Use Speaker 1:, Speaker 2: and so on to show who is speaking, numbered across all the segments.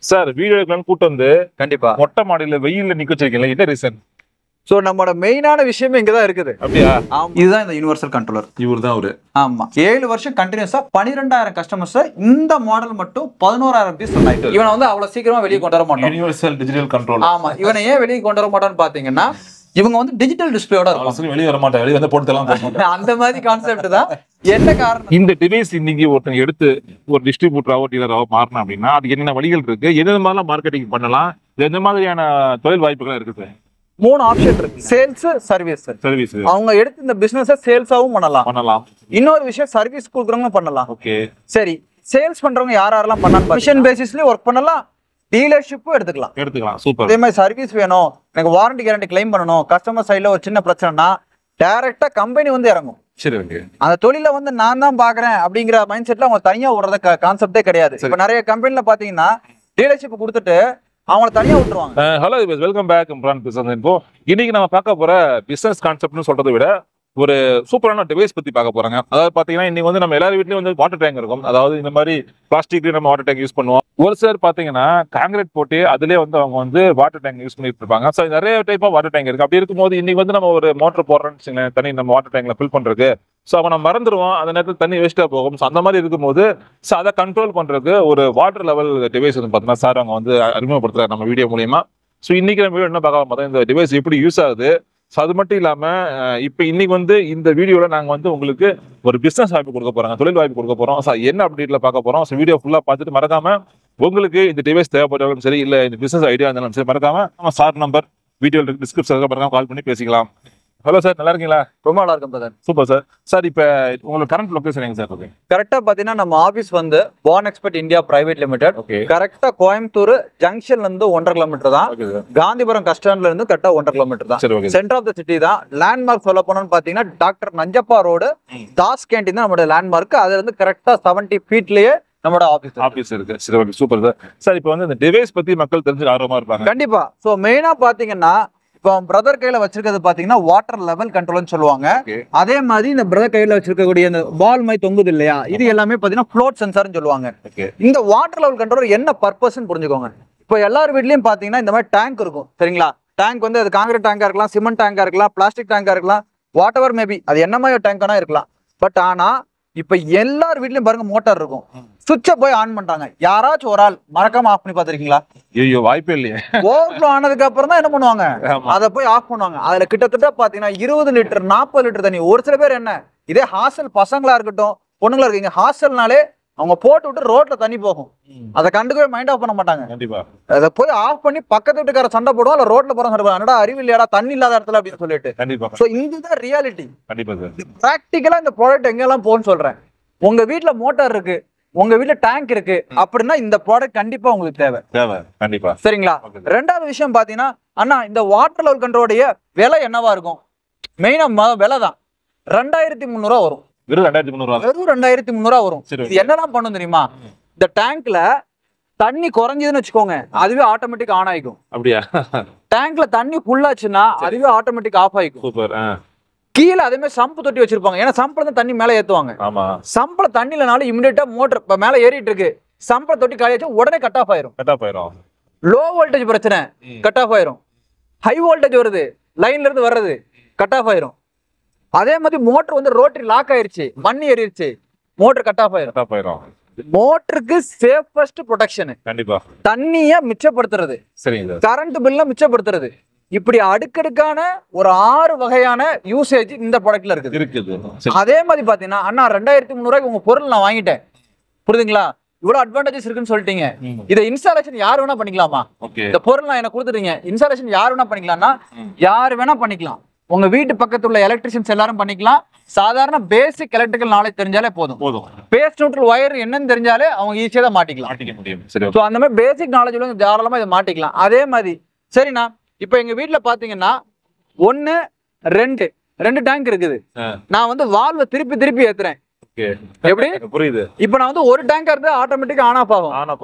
Speaker 1: Sir video எடுக்கலாம்னு கூட்டு வந்து
Speaker 2: கண்டிப்பா
Speaker 1: மொட்டை மாடியில வெயில்ல நிக்க வச்சிருக்கீங்களா, என்ன ரீசன்?
Speaker 2: சோ நம்மளோட மெயினான விஷயமே இங்கதான் இருக்குது.
Speaker 1: அப்படியா?
Speaker 2: இதுதான் இந்த யுனிவர்சல் கண்ட்ரோலர்.
Speaker 1: இவர் தான் அவரு.
Speaker 2: ஆமா, 7 வருஷம் கண்டினியூஸா 12,000 கஸ்டமர்ஸ் இந்த மாடல் மட்டும் 11,000 பீஸ் சொன்னாங்க. இவனை வந்து அவ்வளவு சீக்கிரமா வெளியே கொண்டு வர மாட்டோம்.
Speaker 1: Universal digital control.
Speaker 2: ஆமா, இவனை ஏன் வெளியே கொண்டு வர மாட்டோம்னு பாத்தீங்கன்னா இவங்க வந்து டிஜிட்டல் டிஸ்பிளேயோட இருக்கும்.
Speaker 1: வெளியே வர மாட்டேன், வெளியே வந்து போட்டுலாம்
Speaker 2: அந்த மாதிரி கான்செப்ட் தான். என்ன காரணம்?
Speaker 1: இந்த டிவைஸ் இன்னைக்கு ஒருத்தங்க எடுத்து ஒரு டிஸ்ட்ரிபியூட்டராவோ டீலராவோ மாறணும் அப்படின்னா அதுக்கு என்னென்ன வழிகள் இருக்கு, எந்த மாதிரிலாம் மார்க்கெட்டிங் பண்ணலாம், எந்த மாதிரியான தொழில் வாய்ப்புகள் இருக்கு சார்?
Speaker 2: 3 ஆப்ஷன் இருக்கு. Sales, service. அவங்க எடுத்து இந்த பிசினஸ் சேல்ஸாவும் பண்ணலாம். இன்னொரு விஷயம், சர்வீஸ் கொடுக்குறவங்க பண்ணலாம்.
Speaker 1: ஓகே,
Speaker 2: சரி. சேல்ஸ் பண்றவங்க யாரெல்லாம் பண்ணலாம், மிஷன் பேசிஸ்லயே ஒர்க் பண்ணலாம், டீலர்ஷிப்பும் எடுத்துக்கலாம்.
Speaker 1: சூப்பர்.
Speaker 2: அதே மாதிரி சர்வீஸ் வேணும், எனக்கு வாரண்டி கேரண்டி கிளைம் பண்ணணும், கஸ்டமர் சைட்ல ஒரு சின்ன பிரச்சனைனா டைரக்டா கம்பெனி வந்து இறங்கும்.
Speaker 1: சரி, ஓகே.
Speaker 2: அந்த தொழில வந்து நான் தான் பாக்குறேன் அப்படிங்கிற மைண்ட் செட்ல அவங்க தனியா விடுறத கான்செப்டே கிடையாது. இப்ப நிறைய கம்பெனில பாத்தீங்கன்னா டீலர்ஷிப் கொடுத்துட்டு அவங்கள தனியா விட்டுருவாங்க.
Speaker 1: Hello, welcome back Imran business info. இன்னைக்கு நம்ம பார்க்க போற பிசினஸ் கான்செப்ட்னு சொல்றதை விட ஒரு சூப்பரான டிவைஸ் பத்தி பார்க்க போறாங்க. அதாவது பாத்தீங்கன்னா இன்னைக்கு வந்து நம்ம எல்லாரும் வீட்லயும் வந்து வாட்டர் டேங்க் இருக்கும். அதாவது இந்த மாதிரி பிளாஸ்டிக்லயும் நம்ம வாட்டர் டேங்க் யூஸ் பண்ணுவோம். ஒரு சிலர் பாத்தீங்கன்னா காங்கிரீட் போட்டு அதுலயே வந்து அவங்க வந்து வாட்டர் டேங்க் யூஸ் பண்ணிட்டு இருப்பாங்க. ஸோ நிறைய டைப் ஆஃப் வாட்டர் டேங்க் இருக்கு. அப்படி இருக்கும்போது இன்னைக்கு வந்து நம்ம ஒரு மோட்டர் போடுறோம்னு தண்ணி நம்ம வாட்டர் டேங்க்ல ஃபில் பண்றதுக்கு ஸோ அவன் நம்ம மறந்துடுவோம், அந்த நேரத்தில் தண்ணி வேஸ்டா போகும். ஸோ அந்த மாதிரி இருக்கும்போது ஸோ அதை கண்ட்ரோல் பண்றதுக்கு ஒரு வாட்டர் லெவல் டிவைஸ் வந்து பார்த்தீங்கன்னா சார் அவங்க வந்து அறிமுகப்படுத்துறாரு நம்ம வீடியோ மூலியமா. ஸோ இன்னைக்கு நம்ம வீடியோ என்ன பார்க்கலாம் பார்த்தா இந்த டிவைஸ் எப்படி யூஸ் ஆகுது. ஸோ அது மட்டும் இல்லாமல் இப்போ இன்னைக்கு வந்து இந்த வீடியோவில் நாங்கள் வந்து உங்களுக்கு ஒரு பிஸ்னஸ் வாய்ப்பு கொடுக்க போகிறோம், தொழில் வாய்ப்பு கொடுக்க போகிறோம். ஸோ என்ன அப்டேட்டில் பார்க்க போகிறோம். ஸோ வீடியோ ஃபுல்லாக பார்த்துட்டு மறக்காம உங்களுக்கு இந்த டிவைஸ் தேவைப்பட்டாலும் சரி, இல்லை இந்த பிஸ்னஸ் ஐடியா இருந்தாலும் சரி, மறக்காம நம்ம சார் நம்பர் வீடியோவில் டிஸ்கிரிப்ஷனில் மறக்காம கால் பண்ணி பேசிக்கலாம். ஹலோ சார், நல்லா இருக்கீங்களா?
Speaker 2: ரொம்ப நல்லா இருக்கும் பிரதர்.
Speaker 1: Super sir. சார் இப்போ உங்களுக்கு கரண்ட் லொகேஷன் எங்க சார் இருக்கு?
Speaker 2: கரெக்டா பாத்தீங்கன்னா நம்ம ஆபீஸ் வந்து born expert India private limited. கரெக்டா கோயம்புத்தூர் ஜங்ஷன்ல இருந்து 1.5 கிலோமீட்டர் தான். காந்திபுரம் கஸ்டர்ல இருந்து கரெக்டா 1.5 கிலோமீட்டர் தான். சென்டர் ஆஃப் த சிட்டி தான். லேண்ட்மார்க் சொல்ல போனோம்னு பாத்தீங்கன்னா doctor Nanjappa road Das canteen தான் நம்மளோட லேண்ட்மார்க். அதுல இருந்து கரெக்டா 70 ஃபீட்லயே நம்மளோட ஆபீஸ் இருக்கு. சரி, ஓகே, சூப்பர் சார். சார் இப்போ வந்து இந்த டிவைஸ் பத்தி மக்கள் தெரிஞ்சு ஆர்வமா இருப்பாங்க. கண்டிப்பா. சோ மெயினா பாத்தீங்கன்னா இப்போ பிரதர் கையில வச்சிருக்கிறது பாத்தீங்கன்னா வாட்டர் லெவல் கண்ட்ரோல்னு சொல்லுவாங்க. அதே மாதிரி இந்த பிரதர் கையில வச்சிருக்கக்கூடிய இந்த பால் மாதிரி தொங்குது இல்லையா, இது எல்லாமே பாத்தீங்கன்னா ஃப்ளோட் சென்சார்னு சொல்லுவாங்க. இந்த வாட்டர் லெவல் கண்ட்ரோலர் என்ன பர்பஸ்ன்னு புரிஞ்சுக்கோங்க. இப்போ எல்லார் வீட்லயும் பாத்தீங்கன்னா இந்த மாதிரி டேங்க் இருக்கும், சரிங்களா? டேங்க் வந்து அது காங்கிரீட் டேங்கா இருக்கலாம், சிமெண்ட் டேங்கா இருக்கலாம், பிளாஸ்டிக் டேங்கா இருக்கலாம், வாட் எவர் மேபி, அது என்ன மாதிரி டேங்கானா இருக்கலாம். பட் ஆனா இப்ப எல்லார் வீட்லயும் பாருங்க மோட்டார் இருக்கும். சுவிட்ச போய் ஆன் பண்றாங்க. யாராச்சும் ஒரு ஆள் மறக்காம ஆஃப் பண்ணி பாத்திருக்கீங்களா? ஐயோ, வாய்ப்பே இல்லையே. ஓவர்ஃப்ளோ ஆனதுக்கு அப்புறம் தான் என்ன பண்ணுவாங்க, அதை போய் ஆஃப் பண்ணுவாங்க. அதுல கிட்டத்தட்ட பாத்தீங்கன்னா 20 லிட்டர் 40 லிட்டர் தண்ணி. ஒரு சில பேர் என்ன, இதே ஹாஸ்டல் பசங்களா இருக்கட்டும் பொண்ணுங்களா இருக்கீங்க, ஹாஸ்டல்னாலே அவங்க போட்டு விட்டு ரோட்ல தண்ணி போகும், அதை கண்டுக்கவே மைண்ட் ஆஃப் பண்ண மாட்டாங்க. கண்டிப்பா அதை போய் ஆஃப் பண்ணி பக்கத்து வீட்டுக்கார சண்டை போடுவோம், இல்ல ரோட்ல போற சண்டை போடுவோம், என்னடா அறிவு இல்லையாடா தண்ணி இல்லாத இடத்துல அப்படின்னு சொல்லிட்டு. கண்டிப்பா. சோ இதுதான் ரியாலிட்டி. கண்டிப்பா சார். பிராக்டிகலா இந்த ப்ராடக்ட் எங்கெல்லாம் போன்னு சொல்றேன். உங்க வீட்டுல மோட்டார் இருக்கு, உங்க வீட்டுல டேங்க் இருக்கு அப்படின்னா இந்த ப்ராடக்ட் கண்டிப்பா உங்களுக்கு தேவை. கண்டிப்பா. சரிங்களா? ரெண்டாவது விஷயம் பாத்தீங்கன்னா அண்ணா, இந்த வாட்டர் லெவல் கண்ட்ரோலுடைய விலை என்னவா இருக்கும்? மெயினா விலை தான் 2300 வரும். வெறும் 2300 வரும். இது என்னதான் பண்ணும் தெரியுமா? இந்த டேங்க்ல தண்ணி குறைஞ்சதுன்னு வச்சுக்கோங்க, அதுவே ஆட்டோமேட்டிக் ஆன் ஆயிக்கும். அப்படியா? டேங்க்ல தண்ணி ஃபுல்லாச்சுன்னா அதுவே ஆட்டோமேட்டிக் ஆஃப் ஆயிக்கும். சூப்பர். கீழே அதே மாதிரி சம்பு தொட்டி வச்சிருப்பாங்க. ஏன்னா சம்பள தான் தண்ணி மேல ஏத்துவாங்க. சம்பள தண்ணி இல்லனாலும் இமிடியேட்டா மோட்டர் இப்ப மேல ஏறிட்டு இருக்கு, சம்பள தொட்டி காலியாச்சு உடனே கட் ஆஃப் ஆயிரும். லோ வோல்டேஜ் பிரச்சனை கட் ஆஃப் ஆயிரும். ஹை வோல்டேஜ் வருது, லைன்ல இருந்து வர்றது கட் ஆஃப் ஆயிரும். அதே மாதிரி மோட்டர் வந்து ரோட்டரி லாக் ஆயிருச்சு, மண்ணி ஏறிடுச்சு, மோட்டர் கட் ஆஃப் ஆயிரும். மோட்டருக்கு சேஃபஸ்ட் ப்ரொடெக்ஷன் கண்டிப்பா தண்ணிய மிச்சப்படுத்துறது, சரிங்க, கரண்ட் பில்ல மிச்சப்படுத்துறது. இப்படி அடுக்கடுக்கான ஒரு 6 வகையான யூசேஜ் இந்த ப்ராடக்ட்ல இருக்குது. அதே மாதிரி பாத்தீங்கன்னா அண்ணா 2300 உங்க பொருள் நான் வாங்கிட்டேன், புரியுதுங்களா? இவ்வளவு அட்வான்டேஜஸ் இருக்குன்னு சொல்லிட்டீங்க. இதை இன்ஸ்டாலேஷன் யார் வேணா பண்ணிக்கலாமா? இந்த பொருள் நான் எனக்கு கொடுத்துட்டீங்க, இன்ஸ்டாலேஷன் யார் வேணா பண்ணிக்கலாம்னா யார் வேணா பண்ணிக்கலாம். உங்க வீட்டு பக்கத்துல உள்ள எலக்ட்ரிஷியன்ஸ் எல்லாரும் பண்ணிக்கலாம். சாதாரண பேசிக் எலக்ட்ரிக்கல் நாலேஜ் தெரிஞ்சாலே போதும். பேஸ் நியூட்ரல் ஒயர் என்னன்னு தெரிஞ்சாலே அவங்க ஈஸியா தான் மாட்டிக்கலாம். அந்த மாதிரி பேசிக் நாலேஜ் உள்ள தாராளமா இதை மாட்டிக்கலாம். அதே மாதிரி சரிண்ணா, இப்ப எங்க வீட்டுல பாத்தீங்கன்னா 1 2 டேங்க் இருக்குது. நான் வந்து வால்வை திருப்பி ஏத்துறேன். எப்படி புரியுது? இப்ப நான் வந்து ஒரு டேங்கா இருந்து ஆட்டோமேட்டிக்கா ஆன் ஆஃப் ஆகும்.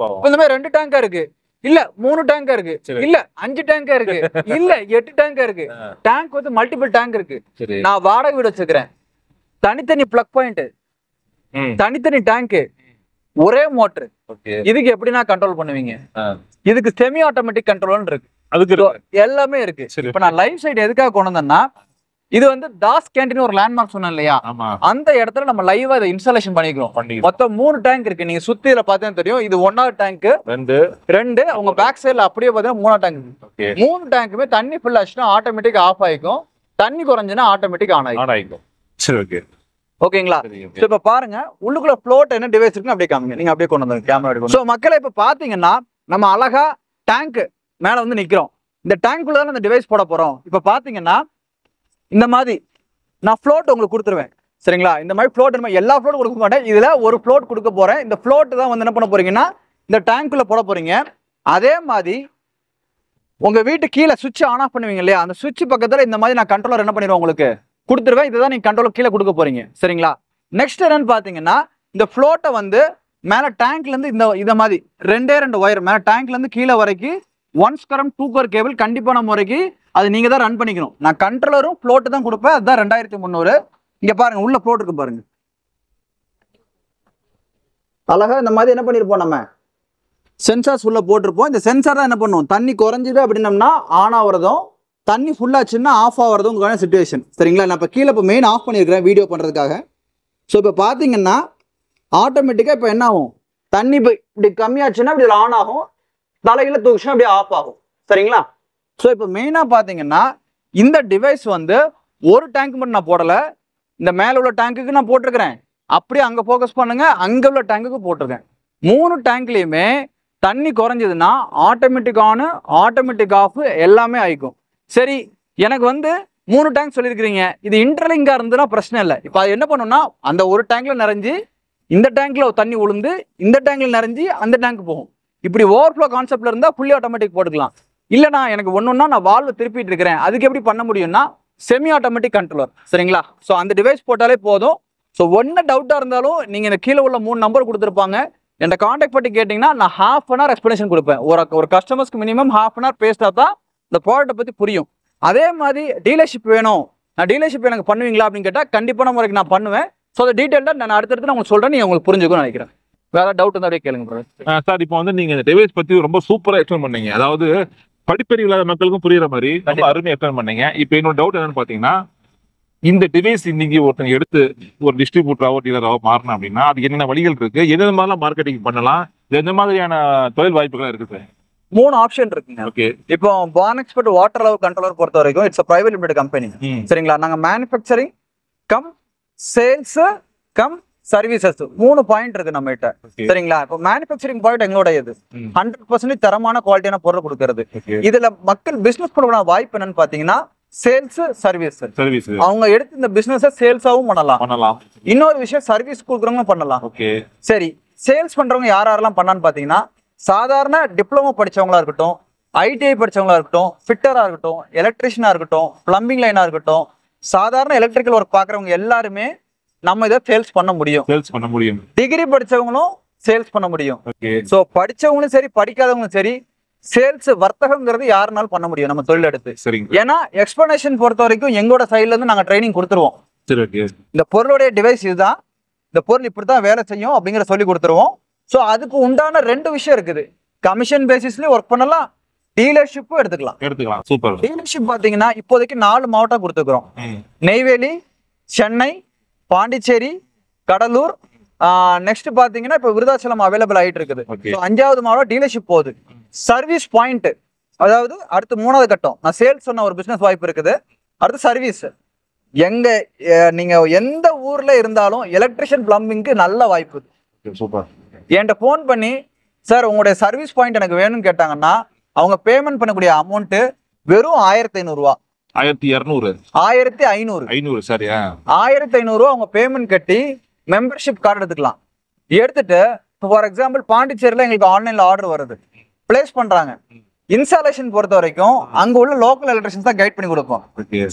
Speaker 2: இந்த மாதிரி 2 டேங்கா இருக்கு, இல்ல 3 டேங்கா இருக்கு, இல்ல 5 டேங்கா இருக்கு, இல்ல 8 டேங்கா இருக்கு. டேங்க் வந்து மல்டிபிள் டேங்க் இருக்கு. நான் வாடகை வீடு வச்சிருக்கிறேன், தனித்தனி பிளக் பாயிண்ட், தனித்தனி டேங்க், ஒரே மோட்டர். இதுக்கு எப்படி நான் கண்ட்ரோல் பண்ணுவீங்க? இதுக்கு செமி ஆட்டோமேட்டிக் கண்ட்ரோல் இருக்கு, அதுக்கு எல்லாமே இருக்கு. இப்ப நான் லைவ் சைடு எதுக்காக கொண்டு வந்தேன்னா, இது வந்து தாஸ் கேண்டீன் ஒரு லேண்ட்மார்க் சொன்னேன் இல்லையா, அந்த இடத்துல நம்ம லைவா இதை இன்ஸ்டாலேஷன் பண்ணிக்கிறோம். மொத்தம் 3 டேங்க் இருக்கு. நீங்க சுத்தியில பார்த்தீங்கன்னா தெரியும், இது 1வது டேங்க், 2 உங்க பேக் சைடுல அப்படியே பாத்தீங்கன்னா 3வது டேங்க். 3 டேங்க்குமே தண்ணி ஃபுல் ஆச்சுன்னா ஆட்டோமேட்டிக் ஆஃப் ஆயிக்கும், தண்ணி குறைஞ்சுன்னா ஆட்டோமேட்டிக் ஆன் ஆயிக்கும். சரி, ஓகே, ஓகேங்களா? இப்ப பாருங்க உள்ளுக்குள்ள ஃப்ளோட் என்ன டிவைஸ் இருக்குன்னு அப்படியே காமிங்க. நீங்க அப்படியே கொண்டு வந்து கேமரா எடுக்கணும். சோ மக்களை இப்ப பாத்தீங்கன்னா நம்ம அழகா டேங்க் மேல வந்து நிக்கிறோம். இந்த டேங்க்குள்ள தான் இந்த டிவைஸ் போட போறோம். இப்ப பாத்தீங்கன்னா இந்த மாதிரி நான் ஃப்ளோட் உங்களுக்கு கொடுத்துருவேன், சரிங்களா? இந்த மாதிரி ஃப்ளோட் எல்லா ஃப்ளோட் கொடுக்க மாட்டேன், இதுல ஒரு ஃப்ளோட் கொடுக்க போறேன். இந்த ஃப்ளோட் தான் வந்து என்ன பண்ண போறீங்கன்னா இந்த டேங்க்குள்ள போட போறீங்க. அதே மாதிரி உங்க வீட்டு கீழே சுவிட்ச் ஆன் ஆஃப் பண்ணுவீங்க இல்லையா, அந்த சுவிட்ச் பக்கத்துல இந்த மாதிரி நான் கண்ட்ரோலர் என்ன பண்ணிடுவேன் உங்களுக்கு கொடுத்துருவேன். இதுதான் நீங்க கண்ட்ரோலர் கீழே கொடுக்க போறீங்க, சரிங்களா? நெக்ஸ்ட் என்னன்னு பாத்தீங்கன்னா, இந்த ஃப்ளோட்டை வந்து மேல டேங்க்ல இருந்து இந்த மாதிரி 2 ஒயர் மேல டேங்க்ல இருந்து கீழே வரைக்கும் 1 ஸ்கரம் 2 கோர் கேபிள் கண்டிப்பான முறைக்கு அது நீங்க தான் ரன் பண்ணிக்கணும். நான் கண்ட்ரோலரும் ஃப்ளோட் தான் கொடுப்பேன். அதுதான் 2300. இங்க பாருங்க உள்ள ஃப்ளோட் இருக்கு பாருங்க, அழகா இந்த மாதிரி என்ன பண்ணிருப்போம், நம்ம சென்சார்ஸ் உள்ள போட்டிருப்போம். இந்த சென்சார் தான் என்ன பண்ணுவோம், தண்ணி குறைஞ்சிது அப்படின்னம்னா ஆன் ஆகிறதும், தண்ணி ஃபுல்லாச்சுன்னா ஆஃப் ஆகிறதும் சிச்சுவேஷன், சரிங்களா? நான் இப்போ கீழே இப்போ மெயின் ஆஃப் பண்ணியிருக்கிறேன் வீடியோ பண்ணுறதுக்காக. ஸோ இப்போ பார்த்தீங்கன்னா ஆட்டோமேட்டிக்காக இப்போ என்ன ஆகும், தண்ணி இப்போ இப்படி கம்மியாச்சுன்னா இப்படி ஆன் ஆகும், தலையில தூக்கிச்சுன்னா அப்படியே ஆஃப் ஆகும், சரிங்களா? ஸோ இப்போ மெயினாக பார்த்தீங்கன்னா இந்த டிவைஸ் வந்து ஒரு டேங்க் மட்டும் நான் போடலை, இந்த மேலே உள்ள டேங்க்குக்கு நான் போட்டிருக்கிறேன். அப்படியே அங்கே ஃபோக்கஸ் பண்ணுங்க, அங்கே உள்ள டேங்குக்கு போட்டிருக்கேன். 3 டேங்க்லேயுமே தண்ணி குறைஞ்சதுன்னா ஆட்டோமேட்டிக் ஆன், ஆட்டோமேட்டிக் ஆஃப் எல்லாமே ஆயிக்கும். சரி, எனக்கு வந்து 3 டேங்க் சொல்லியிருக்கிறீங்க, இது இன்டர்லிங்காக இருந்ததுன்னா பிரச்சனை இல்லை. இப்போ அது என்ன பண்ணணும்னா, அந்த ஒரு டேங்க்ல நிறைஞ்சி இந்த டேங்க்ல தண்ணி உளுந்து இந்த டேங்க்ல நிறைஞ்சி அந்த டேங்க் போகும். இப்படி ஓவர்ஃப்ளோ கான்செப்ட்ல இருந்தா ஃபுல்லி ஆட்டோமேட்டிக் போட்டுக்கலாம். இல்லைனா எனக்கு ஒன்னொன்னா நான் வால்வு திருப்பிட்டு இருக்கிறேன், அதுக்கு எப்படி பண்ண முடியும்னா செமி ஆட்டோமேட்டிக் கண்ட்ரோலர், சரிங்களா? ஸோ அந்த டிவைஸ் போட்டாலே போதும். ஸோ ஒன்ன டவுட்டா இருந்தாலும் நீங்க இந்த கீழே உள்ள 3 நம்பர் கொடுத்துருப்பாங்க, என்கிட்ட கான்டாக்ட் பண்ணி கேட்டீங்கன்னா நான் ½ அன் ஹவர் எக்ஸ்பிளேஷன் கொடுப்பேன். ஒரு கஸ்டமர்ஸ்க்கு மினிமம் ½ அன் ஹவர் பேசிட்டா தான் இந்த ப்ராடக்ட்டை பத்தி புரியும். அதே மாதிரி டீலர்ஷிப் வேணும், நான் டீலர்ஷிப் எனக்கு பண்ணுவீங்களா அப்படின்னு கேட்டால் கண்டிப்பான முறைக்கு நான் பண்ணுவேன். ஸோ அதை டீட்டெயிலாக நான் அடுத்தடுத்து நான் உங்களுக்கு சொல்கிறேன், நீங்கள் உங்களுக்கு புரிஞ்சுக்கணும்னு நினைக்கிறேன். வேற டவுட் இருந்தால் அப்படியே கேளுங்க பிரதர்.
Speaker 1: சார் இப்போ வந்து நீங்கள் இந்த டிவைஸ் பற்றி ரொம்ப சூப்பராக எக்ஸ்பிளைன் பண்ணீங்க. அதாவது படிப்பறிவு இல்லாத மக்களுக்கும் புரியுற மாதிரி ரொம்ப அருமையாக எக்ஸ்பிளைன் பண்ணீங்க. இப்போ என்னோட டவுட் என்னன்னு பார்த்தீங்கன்னா, இந்த டிவைஸ் இன்னைக்கு ஒருத்தங்க எடுத்து ஒரு டிஸ்ட்ரிபியூட்டராவோ டீலராவோ மாறணும் அப்படின்னா அது என்னென்ன வழிகள் இருக்கு, எந்த மாதிரிலாம் மார்க்கெட்டிங் பண்ணலாம், எந்த மாதிரியான தொழில் வாய்ப்புகள் இருக்குது?
Speaker 2: 3 ஆப்ஷன் இருக்குங்க. ஓகே, இப்போ பான் எக்ஸ்பர்ட் வாட்டர் லெவல் கண்ட்ரோலர் பொறுத்த வரைக்கும் இட்ஸ் பிரைவேட் லிமிடெட் கம்பெனி, சரிங்களா? நாங்க manufacturing cum sales come services 3 point இருக்கு நம்ம கிட்ட, சரிங்களா? இப்போ மேனுஃபேக்சரிங் பாயிண்ட் எங்களோட இது 100% தரமான குவாலிட்டியான பொருள் கொடுக்கறது. இதுல மக்கள் பிசினஸ் பண்ண வாய்ப்பு என்னன்னு பாத்தீங்கன்னா சேல்ஸ் சர்வீஸ். அவங்க எடுத்து இந்த பிசினஸ் சேல்ஸாவும் பண்ணலாம். இன்னொரு விஷயம் சர்வீஸ் கொடுக்குறவங்க பண்ணலாம். சரி, சேல்ஸ் பண்றவங்க யாரெல்லாம் பண்ணான்னு பாத்தீங்கன்னா சாதாரண டிப்ளமோ படிச்சவங்களா இருக்கட்டும், ஐடிஐ படிச்சவங்களா இருக்கட்டும், ஃபிட்டரா இருக்கட்டும், எலக்ட்ரிஷியனா இருக்கட்டும், பிளம்பிங் லைனா இருக்கட்டும், சாதாரண எலக்ட்ரிக்கல் ஒர்க் பாக்குறவங்க எல்லாருமே நம்ம இதை சேல்ஸ் பண்ண முடியும். டிகிரி படிச்சவங்களும் சேல்ஸ் பண்ண முடியும். சோ படிச்சவங்களும் சரி படிக்காதவங்களும் சரி சேல்ஸ் வர்த்தகம்ங்கிறது யாருனாலும் பண்ண முடியும் நம்ம தொழில் எடுத்து. ஏன்னா எக்ஸ்பிளனேஷன் பொறுத்த வரைக்கும் எங்களோட சைட்ல இருந்து நாங்க ட்ரைனிங் கொடுத்துருவோம். இந்த பொருளுடைய டிவைஸ் இதுதான், இந்த பொருள் இப்படித்தான் வேலை செய்யும் அப்படிங்கிற சொல்லி கொடுத்துருவோம். ஸோ அதுக்கு உண்டான 2 விஷயம் இருக்குது. கமிஷன் பேசிஸ்லயும் ஒர்க் பண்ணலாம், டீலர்ஷிப்பும் எடுத்துக்கலாம். சூப்பர். டீலர்ஷிப் பாத்தீங்கன்னா இப்போதைக்கு 4 மாவட்டம் கொடுத்துக்கிறோம். நெய்வேலி, சென்னை, பாண்டிச்சேரி, கடலூர், நெக்ஸ்ட் பாத்தீங்கன்னா இப்போ விருதாச்சலம் அவைலபிள் ஆயிட்டு இருக்குது. 5வது மாவட்டம் டீலர்ஷிப் போகுது. சர்வீஸ் பாயிண்ட், அதாவது அடுத்து 3வது கட்டம். நான் சேல்ஸ் சொன்ன ஒரு பிசினஸ் வாய்ப்பு இருக்குது, அடுத்து சர்வீஸ். எங்க நீங்க எந்த ஊர்ல இருந்தாலும் எலக்ட்ரிஷியன் பிளம்பிங்க்கு நல்ல வாய்ப்பு. சூப்பர். என்கிட்ட போன் பண்ணி சார் உங்களுடைய சர்வீஸ் பாயிண்ட் எனக்கு வேணும்னு கேட்டாங்கன்னா அவங்க பேமெண்ட் பண்ணக்கூடிய அமௌண்ட் வெறும் 1500 ரூபா. 1500 சரியா? 1500 ரூபா அவங்க பேமெண்ட் கட்டி மெம்பர்ஷிப் கார்டு எடுத்துக்கலாம். எடுத்துட்டு ஃபார் எக்ஸாம்பிள் பாண்டிச்சேரியில எங்களுக்கு ஆன்லைன்ல ஆர்டர் வருது, பிளேஸ் பண்றாங்க. இன்ஸ்டாலேஷன் பொறுத்த வரைக்கும் அங்க உள்ள லோக்கல் எலக்ட்ரிஷியன்ஸ் தான் கைட் பண்ணி கொடுப்போம்.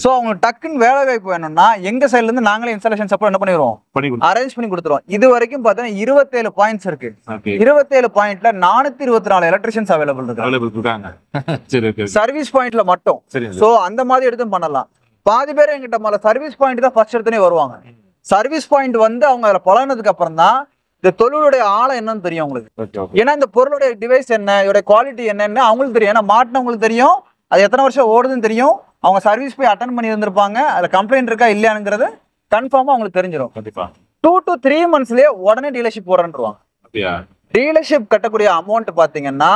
Speaker 2: சோ அவங்க டக்குன்னு வேலை வாய்ப்பு வேணும்னா எங்க சைட்ல இருந்து நாங்களே இன்ஸ்டாலேஷன் சப்போர்ட் என்ன பண்ணிடுவோம், அரேஞ்ச் பண்ணி கொடுத்துருவோம். இது வரைக்கும் பார்த்தீங்கன்னா 27 பாயிண்ட்ஸ் இருக்கு. 27 பாயிண்ட்ல 424 எலக்ட்ரிஷியன்ஸ் அவைலபிள் இருக்கு சர்வீஸ் பாயிண்ட்ல மட்டும். சோ அந்த மாதிரி எடுத்தும் பண்ணலாம். பாதி பேர் எங்கிட்ட சர்வீஸ் பாயிண்ட் தான் ஃபர்ஸ்ட் எடுத்துனே வருவாங்க. சர்வீஸ் பாயிண்ட் வந்து அவங்க அதுல பழகினதுக்கு அப்புறம் தான் இந்த தொழிலுடைய ஆழம் என்னன்னு தெரியும் உங்களுக்கு. ஏன்னா இந்த பொருளுடைய டிவைஸ் என்ன, இதோட குவாலிட்டி என்னன்னு அவங்களுக்கு தெரியும். ஏன்னா மாட்டினவங்களுக்கு தெரியும், அது எத்தனை வருஷம் ஓடுதுன்னு தெரியும், அவங்க சர்வீஸ் போய் அட்டன் பண்ணி இருந்திருப்பாங்க, அதுல கம்ப்ளைண்ட் இருக்கா இல்லையானுங்கிறது கன்ஃபார்மா அவங்களுக்கு தெரிஞ்சிடும்.
Speaker 1: கண்டிப்பா
Speaker 2: 2 to 3 monthsலயே உடனே டீலர்ஷிப் போடுறேன்றாங்க. டீலர்ஷிப் கட்டக்கூடிய அமௌண்ட் பாத்தீங்கன்னா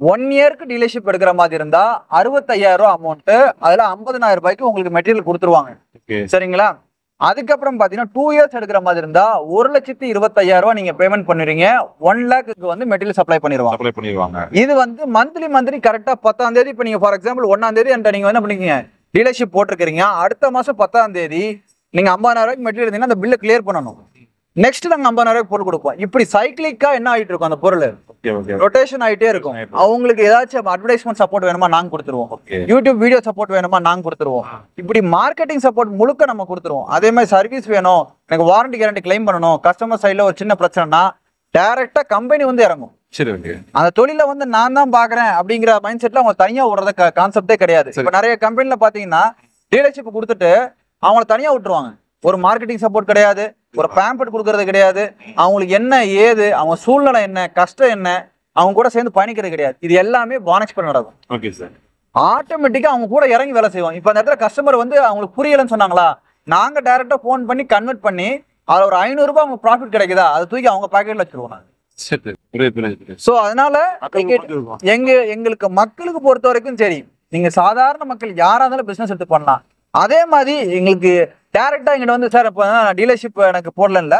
Speaker 2: 1 yearக்கு டீலர்ஷிப் எடுக்கிற மாதிரி இருந்தா 65,000 ரூபாய் அமௌண்ட், அதுல 50,000 ரூபாய்க்கு உங்களுக்கு மெட்டீரியல் கொடுத்துருவாங்க. சரிங்களா? அதுக்கப்புறம் பாத்தீங்கன்னா 2 years எடுக்கிற மாதிரி இருந்தா 1,25,000 ரூபாய் நீங்க பேமெண்ட் பண்ணுவீங்க. 1 lakhக்கு வந்து மெட்டீரியல் சப்ளை பண்ணிடுவாங்க. இது வந்து மந்த்லி கரெக்டா 10ஆம் தேதி, இப்ப நீங்க ஃபார் எக்ஸாம்பிள் 1ஆம் தேதி நீங்க என்ன பண்ணிக்கீங்க, டீலர்ஷிப் போட்டிருக்கீங்க, அடுத்த மாசம் 10ஆம் தேதி நீங்க 50,000 ரூபாய்க்கு மெட்டீரியல் எடுத்தீங்கன்னா அந்த பில்லை கிளியர் பண்ணணும். நெக்ஸ்ட் நாங்க 50,000 ரூபாய்க்கு பொருள் கொடுப்போம். இப்படி சைக்கிளிக்கா என்ன ஆயிட்டு இருக்கும், அந்த பொருள் ரொட்டேஷன் ஆயிட்டே இருக்கும். அவங்களுக்கு ஏதாச்சும் அட்வர்டைஸ்மெண்ட் சப்போர்ட் வேணுமா நாங்க கொடுத்துருவோம், யூடியூப் வீடியோ சப்போர்ட் வேணுமா நாங்க கொடுத்துருவோம், இப்படி மார்க்கெட்டிங் சப்போர்ட் முழுக்க நம்ம கொடுத்துருவோம். அதே மாதிரி சர்வீஸ் வேணும், எனக்கு வாரண்டி கேரண்டி கிளைம் பண்ணணும், கஸ்டமர் சைட்ல ஒரு சின்ன பிரச்சனைனா டைரக்டா கம்பெனி வந்து இறங்கும். அந்த தொழில வந்து நான் தான் பாக்குறேன் அப்படிங்கிற மைண்ட் செட்ல அவங்க தனியா விடுறத கான்செப்டே கிடையாது. இப்ப நிறைய கம்பெனில பாத்தீங்கன்னா டீலர்ஷிப் கொடுத்துட்டு அவங்கள தனியா விட்டுருவாங்க. ஒரு மார்க்கெட்டிங் சப்போர்ட் கிடையாது, ஒரு பேம்பட் கொடுக்கறது கிடையாது, அவங்களுக்கு என்ன ஏது, அவங்க சூழ்நிலை என்ன, கஷ்டம் என்ன, அவங்க கூட சேர்ந்து பயணிக்கிறது கிடையாது. இது எல்லாமே பானெக்ஸ்பெர்ட் நடக்கும்.
Speaker 1: Okay sir.
Speaker 2: ஆட்டோமேட்டிக்கா அவங்க கூட இறங்கி வேலை செய்வோம். இப்ப அந்த இடத்துல கஸ்டமர் வந்து அவங்களுக்கு புரியலன்னு சொன்னாங்களா, நாங்க டைரக்டா போன் பண்ணி கன்வெர்ட் பண்ணி அதுல ஒரு 500 ரூபாய் அவங்க ப்ராஃபிட் கிடைக்குதா, அதை தூக்கி அவங்க பாக்கெட்ல வச்சிருவோம். சோ அதனால எங்களுக்கு மக்களுக்கு பொறுத்த வரைக்கும் சரி, நீங்க சாதாரண மக்கள் யாரா இருந்தாலும் பிசினஸ் எடுத்து பண்ணலாம். அதே மாதிரி எங்களுக்கு டைரக்டா எங்கிட்ட வந்து சார் இப்போ டீலர்ஷிப் எனக்கு போடல,